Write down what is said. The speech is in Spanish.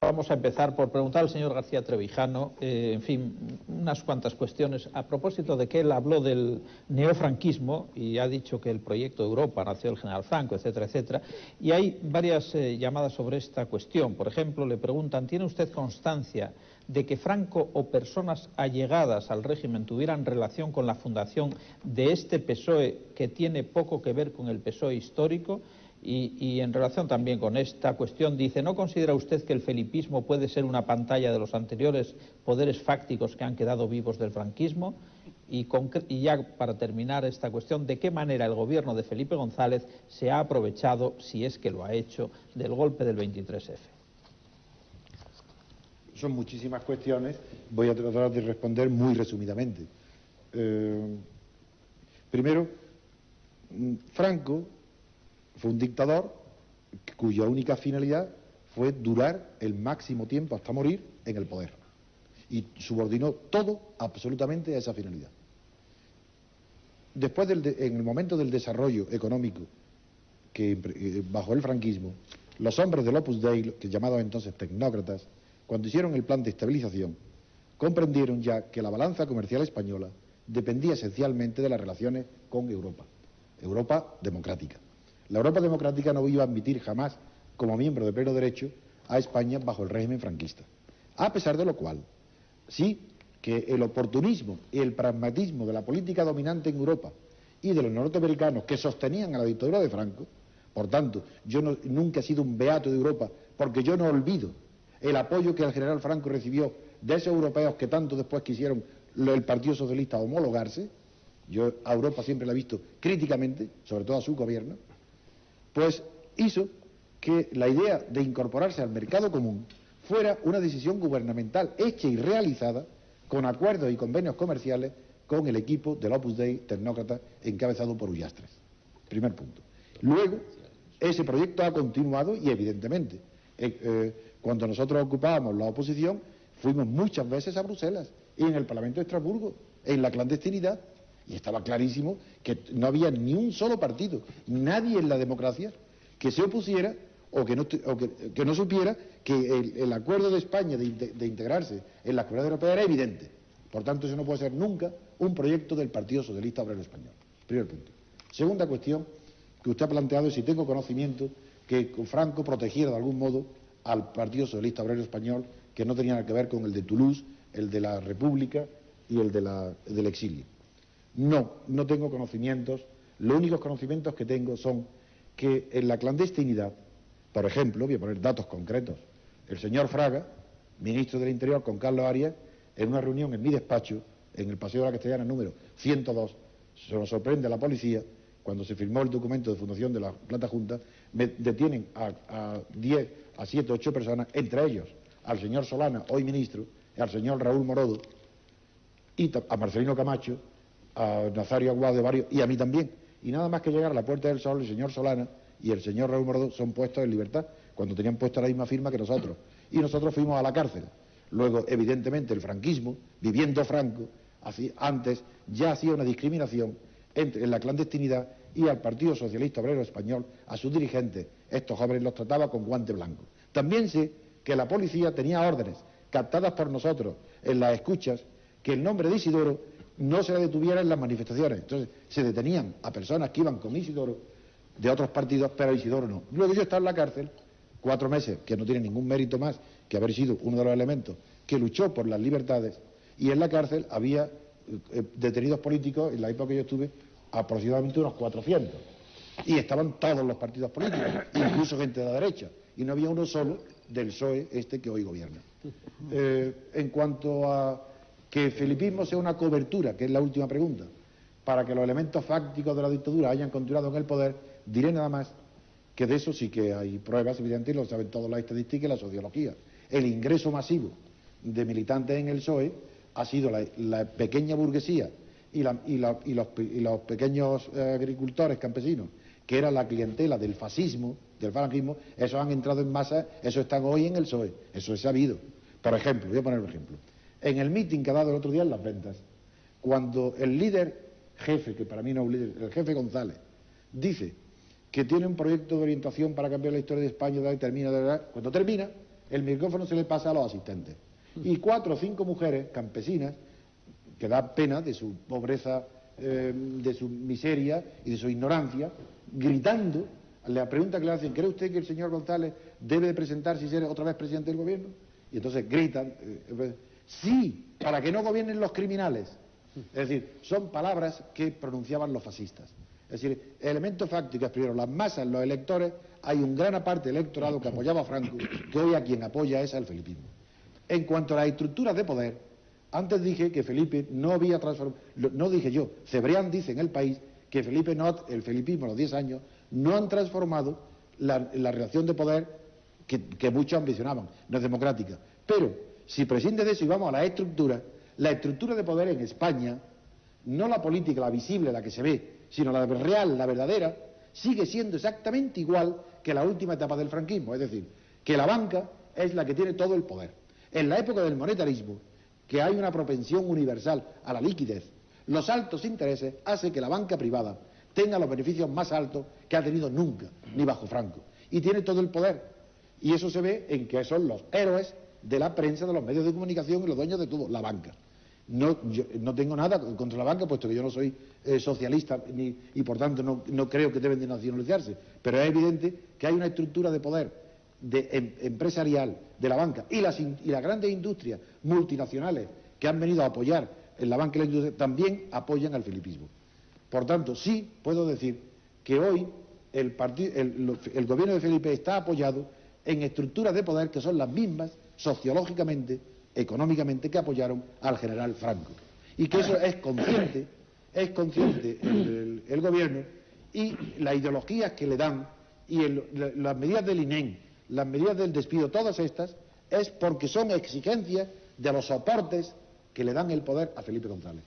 Vamos a empezar por preguntar al señor García Trevijano, en fin, unas cuantas cuestiones a propósito de que él habló del neofranquismo y ha dicho que el proyecto de Europa nació del general Franco, etcétera, etcétera, y hay varias llamadas sobre esta cuestión. Por ejemplo, le preguntan, ¿tiene usted constancia de que Franco o personas allegadas al régimen tuvieran relación con la fundación de este PSOE que tiene poco que ver con el PSOE histórico? Y en relación también con esta cuestión, dice, ¿no considera usted que el felipismo puede ser una pantalla de los anteriores poderes fácticos que han quedado vivos del franquismo? Y ya para terminar esta cuestión, ¿de qué manera el gobierno de Felipe González se ha aprovechado, si es que lo ha hecho, del golpe del 23F? Son muchísimas cuestiones, voy a tratar de responder muy resumidamente. Primero, Franco fue un dictador cuya única finalidad fue durar el máximo tiempo hasta morir en el poder y subordinó todo absolutamente a esa finalidad. Después, en el momento del desarrollo económico que bajo el franquismo, los hombres del Opus Dei, que llamados entonces tecnócratas, cuando hicieron el plan de estabilización, comprendieron ya que la balanza comercial española dependía esencialmente de las relaciones con Europa, Europa democrática. La Europa democrática no iba a admitir jamás, como miembro de pleno derecho, a España bajo el régimen franquista. A pesar de lo cual, sí que el oportunismo y el pragmatismo de la política dominante en Europa y de los norteamericanos que sostenían a la dictadura de Franco, por tanto, yo nunca he sido un beato de Europa, porque yo no olvido el apoyo que el general Franco recibió de esos europeos que tanto después quisieron el Partido Socialista homologarse. Yo a Europa siempre la he visto críticamente, sobre todo a su gobierno, pues hizo que la idea de incorporarse al mercado común fuera una decisión gubernamental hecha y realizada con acuerdos y convenios comerciales con el equipo del Opus Dei tecnócrata encabezado por Ullastres. Primer punto. Luego, ese proyecto ha continuado y evidentemente, cuando nosotros ocupábamos la oposición, fuimos muchas veces a Bruselas y en el Parlamento de Estrasburgo, en la clandestinidad, y estaba clarísimo que no había ni un solo partido, nadie en la democracia que se opusiera o que no supiera que el acuerdo de España de integrarse en la Comunidad Europea era evidente. Por tanto, eso no puede ser nunca un proyecto del Partido Socialista Obrero Español. Primer punto. Segunda cuestión que usted ha planteado es si tengo conocimiento que Franco protegiera de algún modo al Partido Socialista Obrero Español, que no tenía nada que ver con el de Toulouse, el de la República y el del exilio. No tengo conocimientos. Los únicos conocimientos que tengo son que en la clandestinidad, por ejemplo, voy a poner datos concretos, el señor Fraga, ministro del Interior, con Carlos Arias, en una reunión en mi despacho, en el Paseo de la Castellana número 102, se nos sorprende a la policía, cuando se firmó el documento de fundación de la Plata Junta, me detienen a 10, a 7, 8 personas, entre ellos al señor Solana, hoy ministro, al señor Raúl Morodo, y a Marcelino Camacho, a Nazario Aguado de varios, y a mí también. Y nada más que llegar a la Puerta del Sol, el señor Solana y el señor Raúl Morodo son puestos en libertad, cuando tenían puesta la misma firma que nosotros. Y nosotros fuimos a la cárcel. Luego, evidentemente, el franquismo, viviendo Franco, antes ya hacía una discriminación en la clandestinidad, y al Partido Socialista Obrero Español, a sus dirigentes, estos jóvenes los trataba con guante blanco. También sé que la policía tenía órdenes, captadas por nosotros en las escuchas, que el nombre de Isidoro no se detuviera en las manifestaciones. Entonces se detenían a personas que iban con Isidoro de otros partidos, pero Isidoro no. Luego yo estaba en la cárcel 4 meses, que no tiene ningún mérito más que haber sido uno de los elementos que luchó por las libertades, y en la cárcel había detenidos políticos, en la época que yo estuve, aproximadamente unos 400, y estaban todos los partidos políticos, incluso gente de la derecha, y no había uno solo del PSOE que hoy gobierna. En cuanto a que el felipismo sea una cobertura, que es la última pregunta, para que los elementos fácticos de la dictadura hayan continuado en el poder, diré nada más que de eso sí que hay pruebas evidentes, y lo saben todas las estadísticas y la sociología. El ingreso masivo de militantes en el PSOE ha sido la pequeña burguesía y los pequeños agricultores campesinos, que era la clientela del fascismo, del falangismo. Esos han entrado en masa, esos están hoy en el PSOE, eso es sabido. Por ejemplo, voy a poner un ejemplo. En el mitin que ha dado el otro día en Las Ventas, cuando el líder jefe, que para mí no es un líder, el jefe González, dice que tiene un proyecto de orientación para cambiar la historia de España, cuando termina, el micrófono se le pasa a los asistentes. Y 4 o 5 mujeres campesinas, que da pena de su pobreza, de su miseria y de su ignorancia, gritando, la pregunta que le hacen: ¿cree usted que el señor González debe de presentarse y ser otra vez presidente del gobierno? Y entonces gritan, sí, para que no gobiernen los criminales. Es decir, son palabras que pronunciaban los fascistas. Es decir, el elemento fáctico es primero las masas, los electores. Hay una gran parte del electorado que apoyaba a Franco, que hoy a quien apoya es al felipismo. En cuanto a las estructuras de poder, antes dije que Felipe no había transformado, no dije yo, Cebrián dice en El País que el felipismo a los 10 años no han transformado la relación de poder que muchos ambicionaban, no es democrática. Pero si prescinde de eso y vamos a la estructura de poder en España, no la política, la visible, la que se ve, sino la real, la verdadera, sigue siendo exactamente igual que la última etapa del franquismo. Es decir, que la banca es la que tiene todo el poder. En la época del monetarismo, que hay una propensión universal a la liquidez, los altos intereses hacen que la banca privada tenga los beneficios más altos que ha tenido nunca, ni bajo Franco. Y tiene todo el poder. Y eso se ve en que son los héroes de la prensa, de los medios de comunicación y los dueños de todo, la banca. Yo no tengo nada contra la banca, puesto que yo no soy socialista y por tanto no creo que deben de nacionalizarse, pero es evidente que hay una estructura de poder empresarial de la banca y las grandes industrias multinacionales que han venido a apoyar en la banca y la industria también apoyan al felipismo. Por tanto, sí puedo decir que hoy el gobierno de Felipe está apoyado en estructuras de poder que son las mismas sociológicamente, económicamente, que apoyaron al general Franco, y que eso es consciente el gobierno, y las ideologías que le dan y las medidas del INEM, las medidas del despido, todas estas es porque son exigencias de los soportes que le dan el poder a Felipe González.